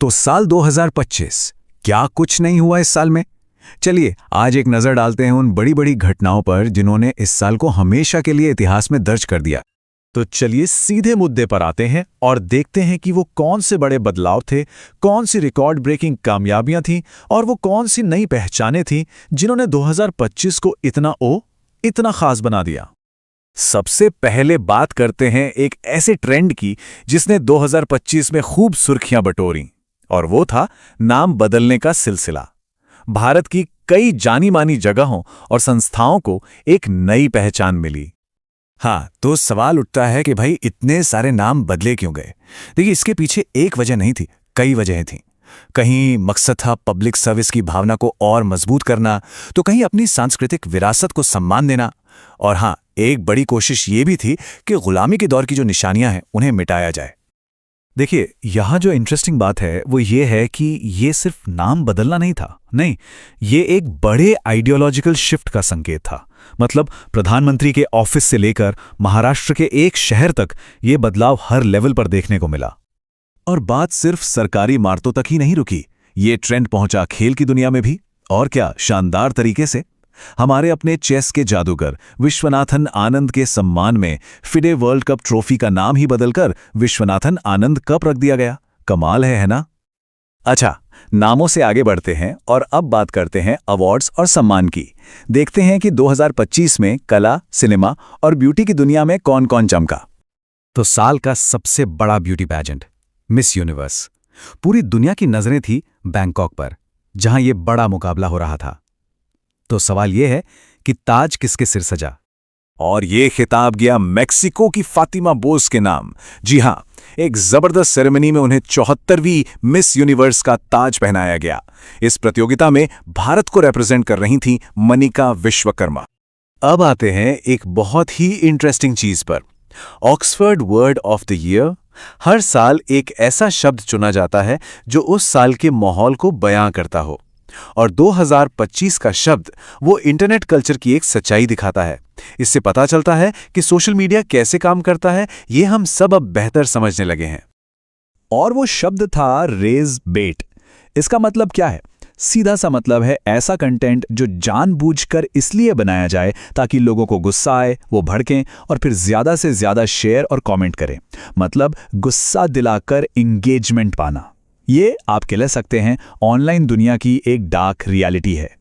तो साल 2025 क्या कुछ नहीं हुआ इस साल में? चलिए आज एक नजर डालते हैं उन बड़ी बड़ी घटनाओं पर जिन्होंने इस साल को हमेशा के लिए इतिहास में दर्ज कर दिया। तो चलिए सीधे मुद्दे पर आते हैं और देखते हैं कि वो कौन से बड़े बदलाव थे, कौन सी रिकॉर्ड ब्रेकिंग कामयाबियां थीं और वो कौन सी नई पहचानें थीं जिन्होंने 2025 को इतना खास बना दिया। सबसे पहले बात करते हैं एक ऐसे ट्रेंड की जिसने 2025 में खूब सुर्खियां बटोरी, और वो था नाम बदलने का सिलसिला। भारत की कई जानी मानी जगहों और संस्थाओं को एक नई पहचान मिली। हाँ, तो सवाल उठता है कि भाई इतने सारे नाम बदले क्यों गए? देखिए, इसके पीछे एक वजह नहीं थी, कई वजहें थीं। कहीं मकसद था पब्लिक सर्विस की भावना को और मजबूत करना, तो कहीं अपनी सांस्कृतिक विरासत को सम्मान देना, और हाँ, एक बड़ी कोशिश ये भी थी कि गुलामी के दौर की जो निशानियां हैं उन्हें मिटाया जाए। देखिए, यहां जो इंटरेस्टिंग बात है वो ये है कि ये सिर्फ नाम बदलना नहीं था, नहीं, ये एक बड़े आइडियोलॉजिकल शिफ्ट का संकेत था। मतलब प्रधानमंत्री के ऑफिस से लेकर महाराष्ट्र के एक शहर तक ये बदलाव हर लेवल पर देखने को मिला। और बात सिर्फ सरकारी इमारतों तक ही नहीं रुकी, ये ट्रेंड पहुंचा खेल की दुनिया में भी। और क्या शानदार तरीके से! हमारे अपने चेस के जादूगर विश्वनाथन आनंद के सम्मान में फिडे वर्ल्ड कप ट्रॉफी का नाम ही बदलकर विश्वनाथन आनंद कप रख दिया गया। कमाल है ना? अच्छा, नामों से आगे बढ़ते हैं और अब बात करते हैं अवार्ड्स और सम्मान की। देखते हैं कि 2025 में कला, सिनेमा और ब्यूटी की दुनिया में कौन कौन चमका। तो साल का सबसे बड़ा ब्यूटी पैजेंट मिस यूनिवर्स। पूरी दुनिया की नजरें थी बैंकॉक पर, जहां यह बड़ा मुकाबला हो रहा था। तो सवाल यह है कि ताज किसके सिर सजा? और ये खिताब गया मेक्सिको की फातिमा बोस के नाम। जी हां, एक जबरदस्त सेरेमनी में उन्हें 74वीं मिस यूनिवर्स का ताज पहनाया गया। इस प्रतियोगिता में भारत को रिप्रेजेंट कर रही थीं मनिका विश्वकर्मा। अब आते हैं एक बहुत ही इंटरेस्टिंग चीज पर, Oxford word of the year. हर साल एक ऐसा शब्द चुना जाता है जो उस साल के माहौल को बयां करता हो, और 2025 का शब्द वो इंटरनेट कल्चर की एक सच्चाई दिखाता है। इससे पता चलता है कि सोशल मीडिया कैसे काम करता है, ये हम सब अब बेहतर समझने लगे हैं। और वो शब्द था रेज बेट। इसका मतलब क्या है? सीधा सा मतलब है ऐसा कंटेंट जो जानबूझकर इसलिए बनाया जाए ताकि लोगों को गुस्सा आए, वो भड़कें और फिर ज्यादा से ज्यादा शेयर और कमेंट करें। मतलब गुस्सा दिलाकर इंगेजमेंट पाना। ये आप कह सकते हैं ऑनलाइन दुनिया की एक डार्क रियलिटी है।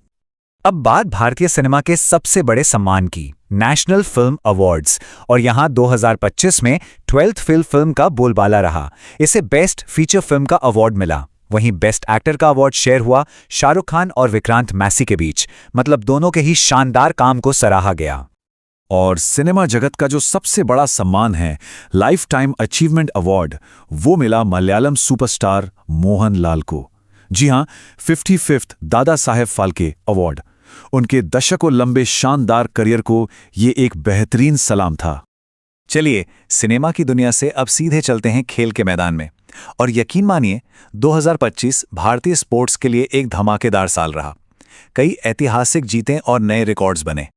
अब बात भारतीय सिनेमा के सबसे बड़े सम्मान की, नेशनल फिल्म अवार्ड्स। और यहां 2025 में 12th फिल्म का बोलबाला रहा। इसे बेस्ट फीचर फिल्म का अवार्ड मिला। वहीं बेस्ट एक्टर का अवार्ड शेयर हुआ शाहरुख खान और विक्रांत मैसी के बीच। मतलब दोनों के ही शानदार काम को सराहा गया। और सिनेमा जगत का जो सबसे बड़ा सम्मान है, लाइफ टाइम अचीवमेंट अवार्ड, वो मिला मलयालम सुपरस्टार मोहन लाल को। जी हां, 55th दादा साहेब फाल्के अवार्ड। उनके दशकों लंबे शानदार करियर को ये एक बेहतरीन सलाम था। चलिए सिनेमा की दुनिया से अब सीधे चलते हैं खेल के मैदान में। और यकीन मानिए 2025 भारतीय स्पोर्ट्स के लिए एक धमाकेदार साल रहा। कई ऐतिहासिक जीतें और नए रिकॉर्ड्स बने।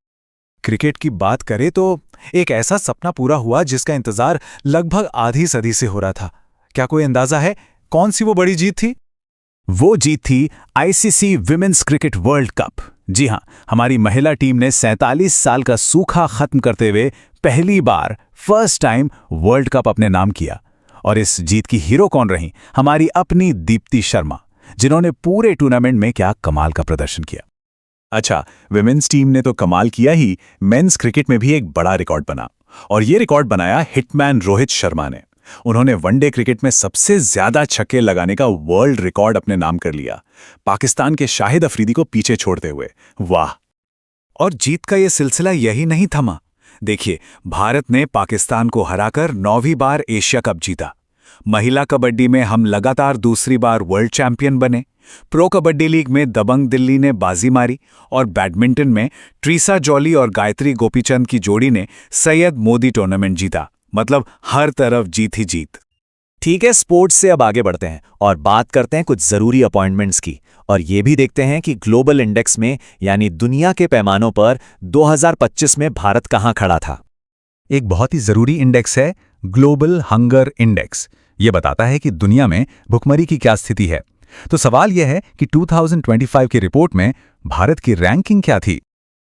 क्रिकेट की बात करें तो एक ऐसा सपना पूरा हुआ जिसका इंतजार लगभग आधी सदी से हो रहा था। क्या कोई अंदाजा है कौन सी वो बड़ी जीत थी? वो जीत थी ICC women's cricket world cup. जी हां, हमारी महिला टीम ने 47 साल का सूखा खत्म करते हुए पहली बार फर्स्ट टाइम वर्ल्ड कप अपने नाम किया। और इस जीत की हीरो कौन रही? हमारी अपनी दीप्ति शर्मा, जिन्होंने पूरे टूर्नामेंट में क्या कमाल का प्रदर्शन किया। अच्छा, विमेंस टीम ने तो कमाल किया ही, मेंस क्रिकेट में भी एक बड़ा रिकॉर्ड बना, और ये रिकॉर्ड बनाया हिटमैन रोहित शर्मा ने। उन्होंने वनडे क्रिकेट में सबसे ज्यादा छक्के लगाने का वर्ल्ड रिकॉर्ड अपने नाम कर लिया, पाकिस्तान के शाहिद अफरीदी को पीछे छोड़ते हुए। वाह! और जीत का यह सिलसिला यही नहीं थमा। देखिए, भारत ने पाकिस्तान को हराकर 9वीं बार एशिया कप जीता। महिला कबड्डी में हम लगातार दूसरी बार वर्ल्ड चैंपियन बने। प्रो कबड्डी लीग में दबंग दिल्ली ने बाजी मारी, और बैडमिंटन में ट्रीसा जॉली और गायत्री गोपीचंद की जोड़ी ने सैयद मोदी टूर्नामेंट जीता। मतलब हर तरफ जीत ही जीत। ठीक है, स्पोर्ट्स से अब आगे बढ़ते हैं और बात करते हैं कुछ जरूरी अपॉइंटमेंट्स की, और ये भी देखते हैं कि ग्लोबल इंडेक्स में यानी दुनिया के पैमानों पर 2025 में भारत कहां खड़ा था। एक बहुत ही जरूरी इंडेक्स है ग्लोबल हंगर इंडेक्स। ये बताता है कि दुनिया में भुखमरी की क्या स्थिति है। तो सवाल यह है कि 2025 की रिपोर्ट में भारत की रैंकिंग क्या थी?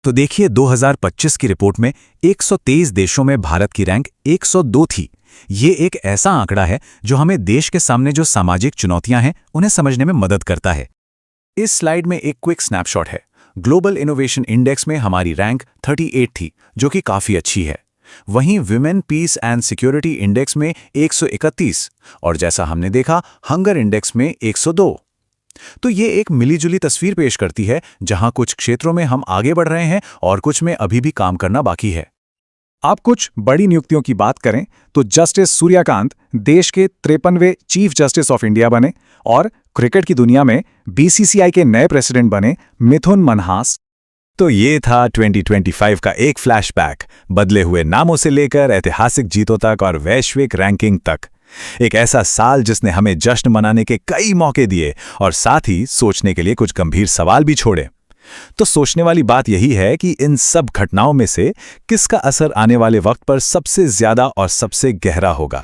तो देखिए 2025 की रिपोर्ट में 123 देशों में भारत की रैंक 102 थी। ये एक ऐसा आंकड़ा है जो हमें देश के सामने जो सामाजिक चुनौतियां हैं उन्हें समझने में मदद करता है। इस स्लाइड में एक क्विक स्नैपशॉट है। ग्लोबल इनोवेशन इंडेक्स में हमारी रैंक 38 थी, जो कि काफ़ी अच्छी है। वहीं women peace and security index में 131 और जैसा हमने देखा हंगर इंडेक्स में 102। तो ये एक मिलीजुली तस्वीर पेश करती है, जहां कुछ क्षेत्रों में हम आगे बढ़ रहे हैं और कुछ में अभी भी काम करना बाकी है। आप कुछ बड़ी नियुक्तियों की बात करें तो जस्टिस सूर्यकांत देश के 53वें चीफ जस्टिस ऑफ इंडिया बने और क्रिकेट की दुनिया में बीसीसीआई के नए प्रेसिडेंट बने मिथुन मनहास। तो ये था 2025 का एक फ्लैशबैक, बदले हुए नामों से लेकर ऐतिहासिक जीतों तक और वैश्विक रैंकिंग तक। एक ऐसा साल जिसने हमें जश्न मनाने के कई मौके दिए और साथ ही सोचने के लिए कुछ गंभीर सवाल भी छोड़े। तो सोचने वाली बात यही है कि इन सब घटनाओं में से किसका असर आने वाले वक्त पर सबसे ज्यादा और सबसे गहरा होगा।